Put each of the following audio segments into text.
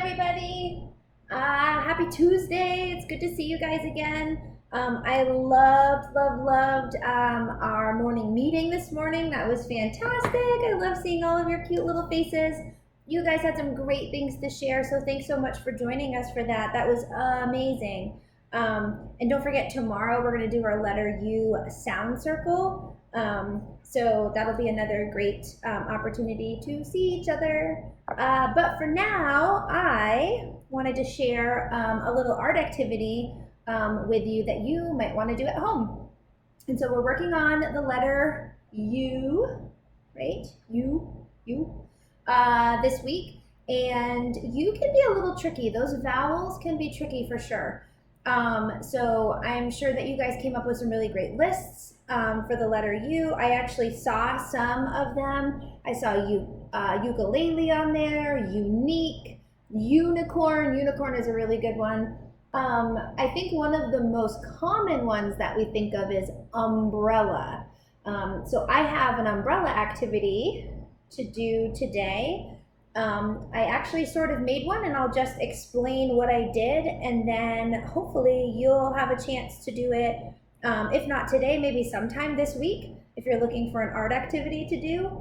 everybody. Happy Tuesday. It's good to see you guys again. I loved our morning meeting this morning. That was fantastic. I love seeing all of your cute little faces. You guys had some great things to share, so thanks so much for joining us for that. That was amazing. And don't forget, tomorrow we're going to do our letter U sound circle. So that'll be another great opportunity to see each other. But for now, I wanted to share a little art activity with you that you might want to do at home. And so we're working on the letter U, right? U, this week. And U can be a little tricky. Those vowels can be tricky for sure. So I'm sure that you guys came up with some really great lists for the letter U. I actually saw some of them. I saw ukulele on there, unique, unicorn. Unicorn is a really good one. I think one of the most common ones that we think of is umbrella. So I have an umbrella activity to do today. I actually sort of made one, and I'll just explain what I did, and then hopefully you'll have a chance to do it. If not today, maybe sometime this week, if you're looking for an art activity to do.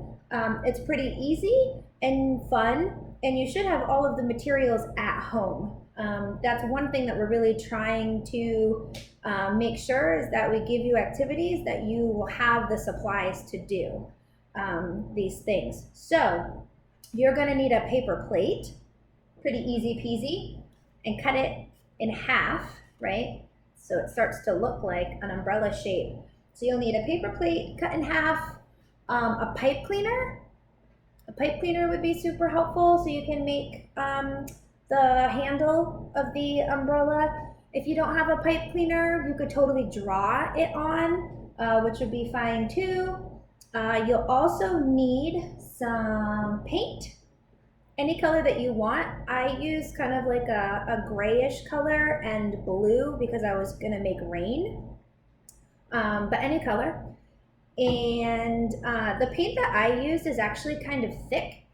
It's pretty easy and fun, and you should have all of the materials at home. That's one thing that we're really trying to make sure is that we give you activities that you will have the supplies to do these things. So you're going to need a paper plate, pretty easy peasy, and cut it in half, right? So it starts to look like an umbrella shape. So you'll need a paper plate cut in half, a pipe cleaner. A pipe cleaner would be super helpful so you can make the handle of the umbrella. If you don't have a pipe cleaner, you could totally draw it on, which would be fine too. You'll also need some paint, any color that you want. I use kind of like a grayish color and blue because I was gonna make rain, but any color. And the paint that I used is actually kind of thick.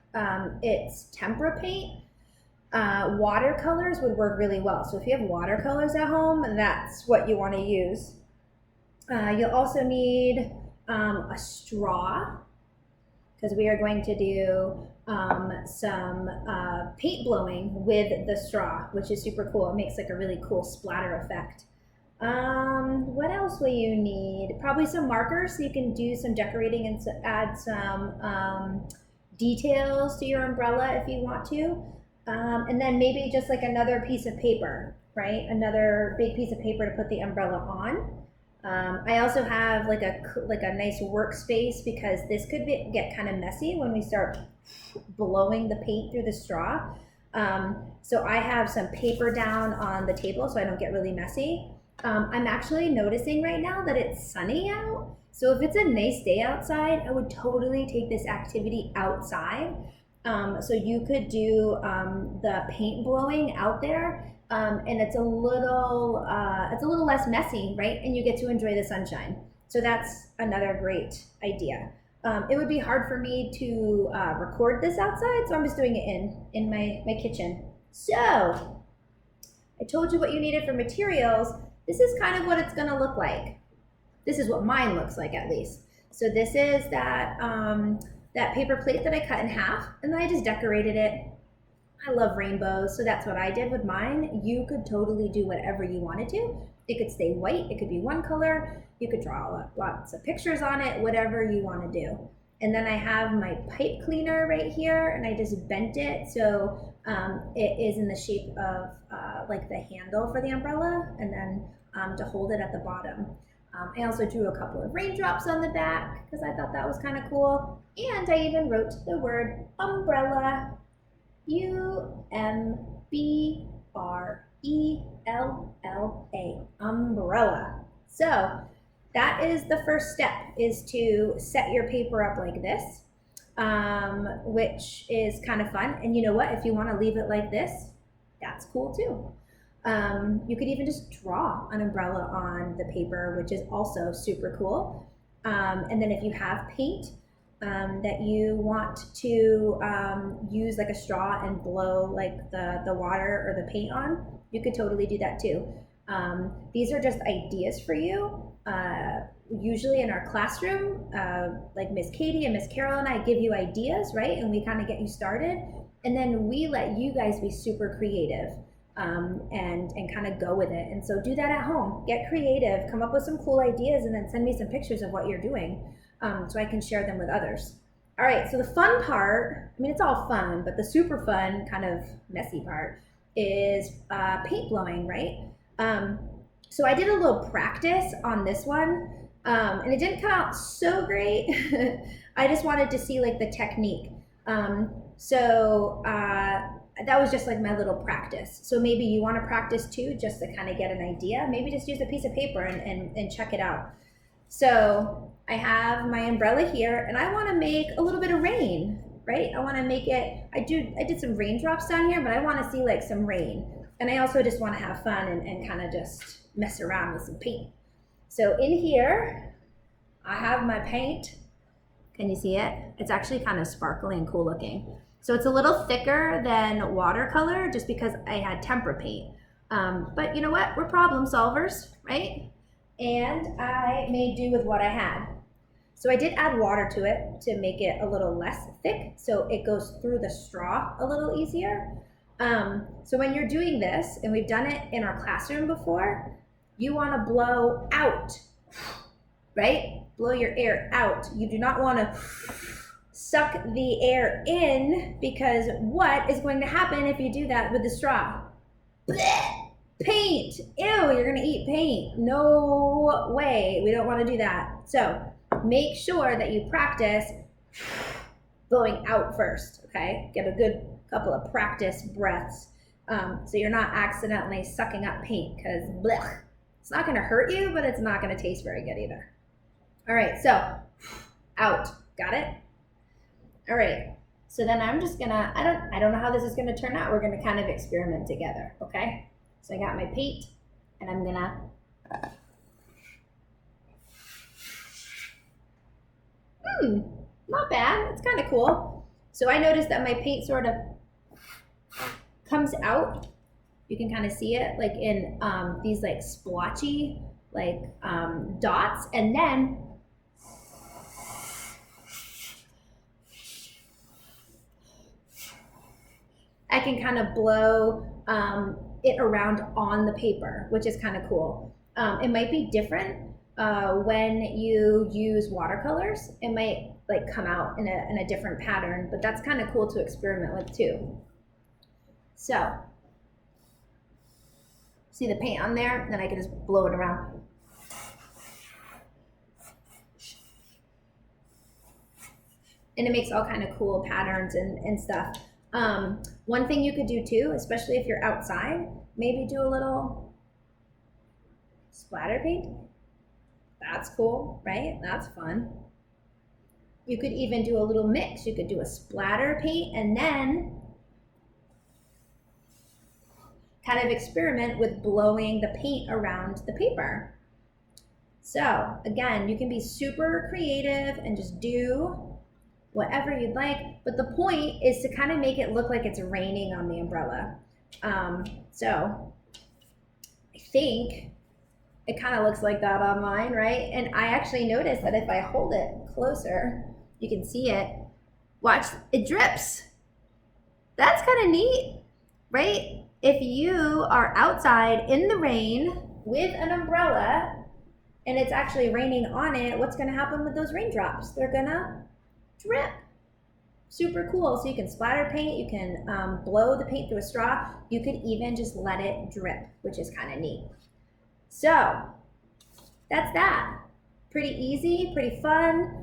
It's tempera paint. Watercolors would work really well. So if you have watercolors at home, that's what you want to use. You'll also need a straw, because we are going to do some paint blowing with the straw, which is super cool. It makes like a really cool splatter effect. What else will you need? Probably some markers so you can do some decorating and add some details to your umbrella if you want to. And then maybe just like another piece of paper, right? Another big piece of paper to put the umbrella on. I also have like a nice workspace because this could get kind of messy when we start blowing the paint through the straw. So I have some paper down on the table so I don't get really messy. I'm actually noticing right now that it's sunny out. So if it's a nice day outside, I would totally take this activity outside. So you could do the paint blowing out there. And it's a little less messy, right? And you get to enjoy the sunshine. So that's another great idea. It would be hard for me to record this outside, so I'm just doing it in my kitchen. So I told you what you needed for materials. This is kind of what it's gonna look like. This is what mine looks like, at least. So this is that paper plate that I cut in half, and then I just decorated it. I love rainbows, so that's what I did with mine. You could totally do whatever you wanted to. It could stay white, it could be one color, you could draw lots of pictures on it, whatever you want to do. And then I have my pipe cleaner right here, and I just bent it so it is in the shape of like the handle for the umbrella, and then to hold it at the bottom. I also drew a couple of raindrops on the back because I thought that was kind of cool. And I even wrote the word umbrella. U-M-B-R-E-L-L-A, umbrella. So that is the first step, is to set your paper up like this, which is kind of fun. And you know what? If you want to leave it like this, that's cool too. You could even just draw an umbrella on the paper, which is also super cool. And then if you have paint, that you want to use like a straw and blow like the water or the paint on, you could totally do that too. These are just ideas for you. Usually in our classroom, like Miss Katie and Miss Carol and I give you ideas, right? And we kind of get you started. And then we let you guys be super creative and kind of go with it. And so do that at home. Get creative, come up with some cool ideas, and then send me some pictures of what you're doing so I can share them with others. All right, so the fun part, I mean, it's all fun, but the super fun, kind of messy part is paint blowing, right? So I did a little practice on this one, and it didn't come out so great. I just wanted to see like the technique. That was just like my little practice. So maybe you want to practice too, just to kind of get an idea. Maybe just use a piece of paper and check it out. So I have my umbrella here, and I want to make a little bit of rain, right? I want to make it, I did some raindrops down here, but I want to see like some rain. And I also just want to have fun and kind of just mess around with some paint. So in here, I have my paint. Can you see it? It's actually kind of sparkly and cool looking. So it's a little thicker than watercolor just because I had tempera paint. But you know what? We're problem solvers, right? And I made do with what I had. So I did add water to it to make it a little less thick, so it goes through the straw a little easier. So when you're doing this, and we've done it in our classroom before, you want to blow out, right? Blow your air out. You do not want to suck the air in, because what is going to happen if you do that with the straw? Blech! Paint. Ew, you're going to eat paint. No way. We don't want to do that. So make sure that you practice blowing out first, okay? Get a good couple of practice breaths so you're not accidentally sucking up paint, because it's not going to hurt you, but it's not going to taste very good either. All right, so out. Got it? All right. So then I'm just gonna, I don't know how this is gonna turn out. We're gonna kind of experiment together, okay? So I got my paint, and I'm gonna not bad. It's kind of cool. So I noticed that my paint sort of comes out. You can kind of see it like in these like splotchy like dots, and then I can kind of blow it around on the paper, which is kind of cool. It might be different when you use watercolors. It might like come out in a different pattern, but that's kind of cool to experiment with too. So, see the paint on there? Then I can just blow it around. And it makes all kind of cool patterns and stuff. One thing you could do too, especially if you're outside, maybe do a little splatter paint. That's cool, right? That's fun. You could even do a little mix. You could do a splatter paint and then kind of experiment with blowing the paint around the paper. So again, you can be super creative and just do whatever you'd like, but the point is to kind of make it look like it's raining on the umbrella. So I think it kind of looks like that online, right? And I actually noticed that if I hold it closer, you can see it. Watch, it drips. That's kind of neat, right? If you are outside in the rain with an umbrella and it's actually raining on it, what's gonna happen with those raindrops? They're gonna drip. Super cool. So you can splatter paint, you can blow the paint through a straw, you could even just let it drip, which is kind of neat. So that's that. Pretty easy, pretty fun.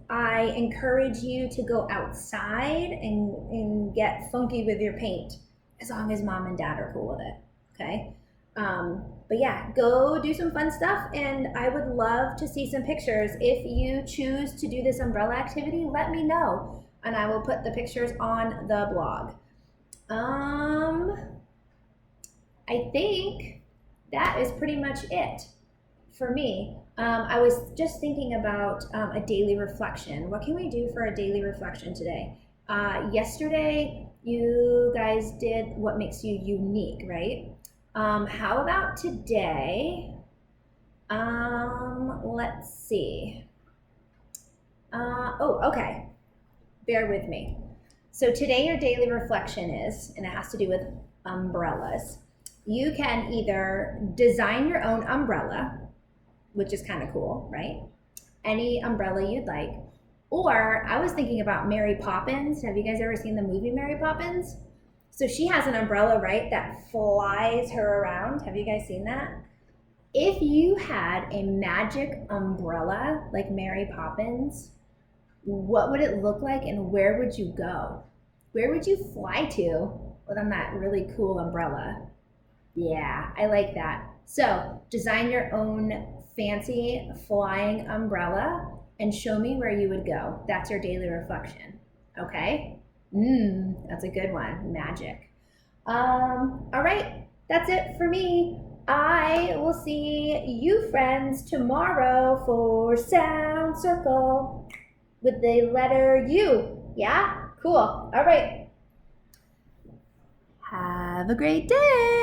I encourage you to go outside and get funky with your paint, as long as mom and dad are cool with it, okay? But yeah, go do some fun stuff, and I would love to see some pictures. If you choose to do this umbrella activity, let me know, and I will put the pictures on the blog. I think that is pretty much it for me. I was just thinking about a daily reflection. What can we do for a daily reflection today? Yesterday, you guys did what makes you unique, right? How about today? Let's see. Okay. Bear with me. So today your daily reflection is, and it has to do with umbrellas. You can either design your own umbrella, which is kind of cool, right? Any umbrella you'd like. Or I was thinking about Mary Poppins. Have you guys ever seen the movie Mary Poppins? So she has an umbrella, right, that flies her around. Have you guys seen that? If you had a magic umbrella like Mary Poppins, what would it look like and where would you go? Where would you fly to with on that really cool umbrella? Yeah, I like that. So design your own fancy flying umbrella and show me where you would go. That's your daily reflection. Okay? That's a good one. Magic. All right, that's it for me. I will see you friends tomorrow for Sound Circle with the letter U. Yeah? Cool. All right. Have a great day.